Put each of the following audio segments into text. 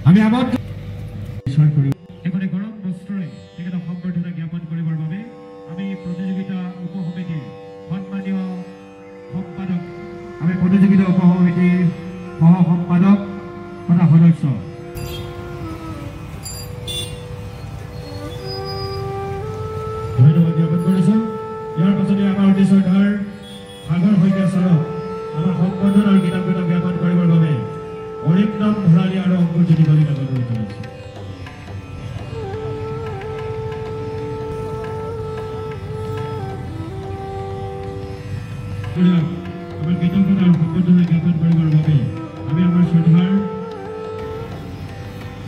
আমি আবদ্ধ বিষয় কৰি এখানে গৰম বস্ত্ৰে এখানে সম্বৰ্ধনা জ্ঞাপন কৰিবৰ বাবে আমি প্ৰতিযোগিতা উপসমিতিৰ সন্মানীয় সম্পাদক আমি প্ৰতিযোগিতা উপসমিতিৰ সহ সম্পাদক তথা সদস্য ধন্যবাদ জ্ঞাপন কৰিছোঁ। ইয়াৰ পাছতে আমাৰ অতি শ্ৰদ্ধাৰ সাগৰ শইকীয়া ছাৰক আমাৰ সম্বৰ্ধনাৰ কিতাপকেইটা জ্ঞাপন কৰিবৰ বাবে অৰিন্দম ভৰালী আৰু অংকুৰ জ্যোতি কলিতাক অনুৰোধ জনাইছোঁ। আমাৰ কিতাপকেইটা আৰু সম্বৰ্ধনা জ্ঞাপন কৰিবৰ বাবে আমি আমাৰ শ্ৰদ্ধাৰ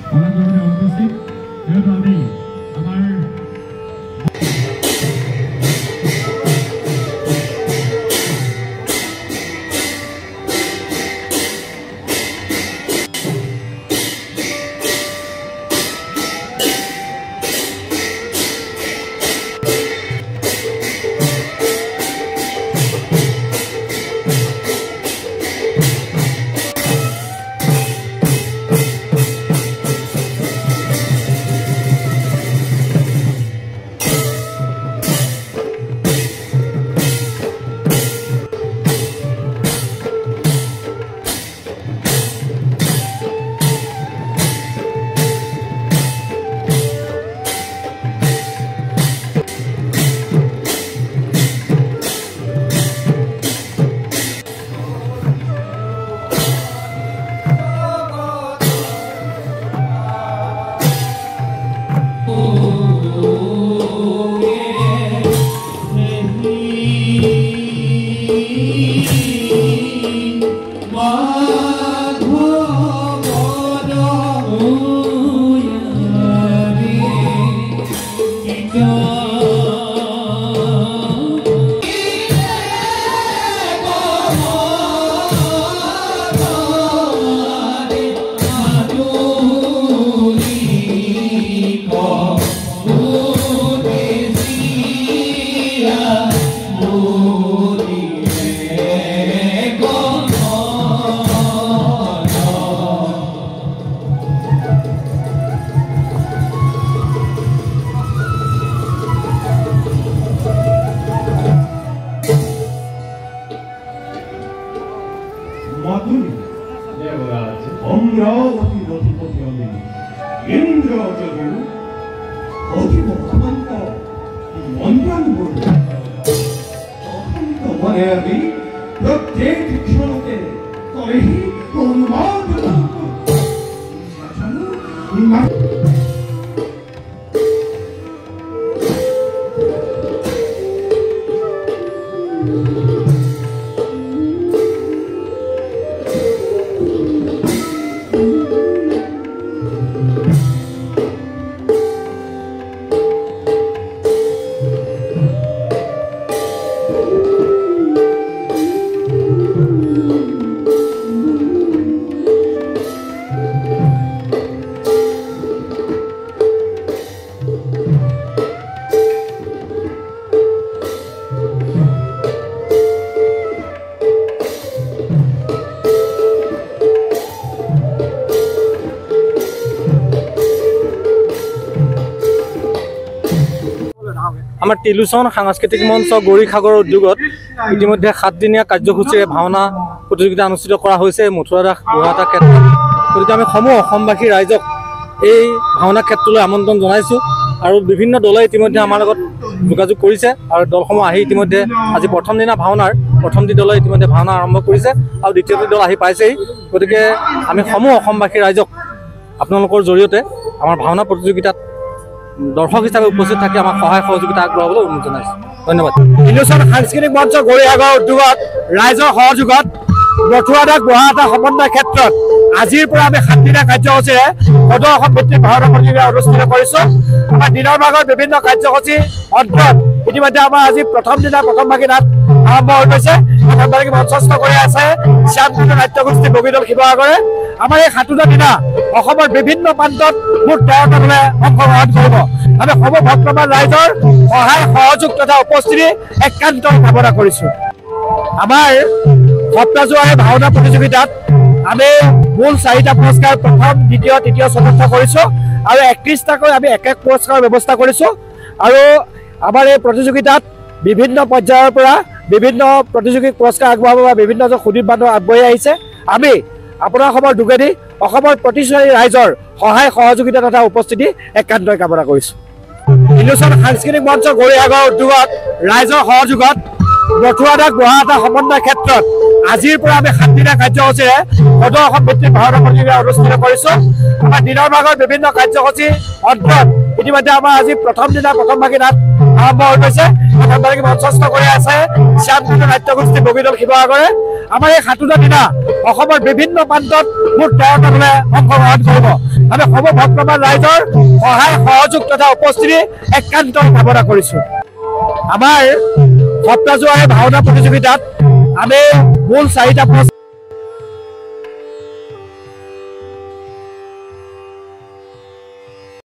সভাপতি উপস্থিত যিহেতু আমি আমাৰ আমাৰ টেলিভিছন সাংস্কৃতিক মঞ্চ গৌৰীসাগৰ উদ্যোগত ইতিমধ্যে 7 দিনীয়া কাৰ্যসূচীৰে ভাওনা প্ৰতিযোগিতা অনুষ্ঠিত কৰা হৈছে মথুৰা দাস বুঢ়াটা ক্ষেত্ৰত। গতিকে আমি সমূহ অসমবাসী ৰাইজক এই ভাওনা ক্ষেত্ৰলৈ আমন্ত্ৰণ জনাইছোঁ আৰু বিভিন্ন দলে ইতিমধ্যে আমাৰ লগত যোগাযোগ কৰিছে আৰু দলসমূহ আহি ইতিমধ্যে আজি প্ৰথম দিনা ভাওনাৰ প্ৰথমটি দলে ইতিমধ্যে ভাওনা আৰম্ভ কৰিছে আৰু দ্বিতীয়টি দল আহি পাইছেহি। গতিকে আমি সমূহ অসমবাসী ৰাইজক আপোনালোকৰ জৰিয়তে আমাৰ ভাওনা প্ৰতিযোগিতাত দৰ্শক হিচাপে উপস্থিত থাকি আমাক সহায় সহযোগিতা আগবঢ়াবলৈ অনুৰোধ জনাইছোঁ। ধন্যবাদ। টেলিভিছন সাংস্কৃতিক মঞ্চ গৌৰীসাগৰ উদ্যোগত ৰাইজৰ সহযোগত মথুৰা দাস বুঢ়াটা সমন্বয় ক্ষেত্ৰত আজিৰ পৰা আমি 7 দিনীয়া কাৰ্যসূচীৰে সদৌ অসম ভিত্তিক ভাওনা প্ৰতিযোগিতা অনুষ্ঠিত কৰিছোঁ। আমাৰ দিনৰ ভাগত বিভিন্ন কাৰ্যসূচী অন্তত ইতিমধ্যে আমাৰ আজি প্ৰথম দিনা প্ৰথম ভাগী নাট আৰম্ভ হৈ গৈছে। সাংবাদিক মঞ্চস্থ কৰি আছে শ্যামকুণ্ড নাট্যগোষ্ঠী বগীদল শিৱসাগৰে। আমাৰ এই 7টা দিনা অসমৰ বিভিন্ন প্ৰান্তত মুঠ 13টা দলে অংশগ্ৰহণ কৰিব। আমি সমূহ ভক্তমান ৰাইজৰ সহায় সহযোগ তথা উপস্থিতি একান্ত কামনা কৰিছোঁ। আমাৰ সপ্তাহজোৰা ভাওনা প্ৰতিযোগিতাত আমি মূল 4টা পুৰস্কাৰ প্ৰথম দ্বিতীয় তৃতীয় চতুৰ্থ কৰিছোঁ আৰু 31টাকৈ আমি এক পুৰস্কাৰৰ ব্যৱস্থা কৰিছোঁ আৰু আমাৰ এই প্ৰতিযোগিতাত বিভিন্ন পৰ্যায়ৰ পৰা বিভিন্ন প্ৰতিযোগীক পুৰস্কাৰ আগবঢ়াব বা বিভিন্ন সুদীপ বান্ধৱ আগবাঢ়ি আহিছে আমি আপোনালোকৰ যোগেদি অসমৰ প্ৰতিষ্ঠানী ৰাইজৰ সহায় সহযোগিতা তথা উপস্থিতি একান্তই কামনা কৰিছোঁ ইলুচন সাংস্কৃতিক মঞ্চ গৌৰীসাগৰ উদ্যোগত ৰাইজৰ সহযোগত নথুৱা দাস বহা এটা সমন্বয় ক্ষেত্ৰত আজিৰ পৰা আমি 7 দিনীয়া কাৰ্যসূচীৰে সদৌ অসম ভিত্তিক ভাওনা প্ৰতিযোগিতা অনুষ্ঠিত কৰিছোঁ আমাৰ দিনৰ ভাগৰ বিভিন্ন কাৰ্যসূচী অন্তত ইতিমধ্যে আমাৰ আজি প্ৰথম দিনা প্ৰথম ভাগি নাট আৰম্ভ হৈ গৈছে প্ৰথম ভাগি মঞ্চস্থ কৰি আছে শ্যামকুণ্ড নাট্যগোষ্ঠী বগীদল শিৱসাগৰে আমাৰ এই 7টা দিনা অসমৰ বিভিন্ন প্ৰান্তত মুঠ 13টা দলে অংশগ্ৰহণ কৰিব আমি সৰ্ব ভক্তমান ৰাইজৰ সহায় সহযোগ তথা উপস্থিতি একান্ত কামনা কৰিছোঁ আমাৰ সপ্তাহজোৰা ভাওনা প্ৰতিযোগিতাত আমি মূল 4টা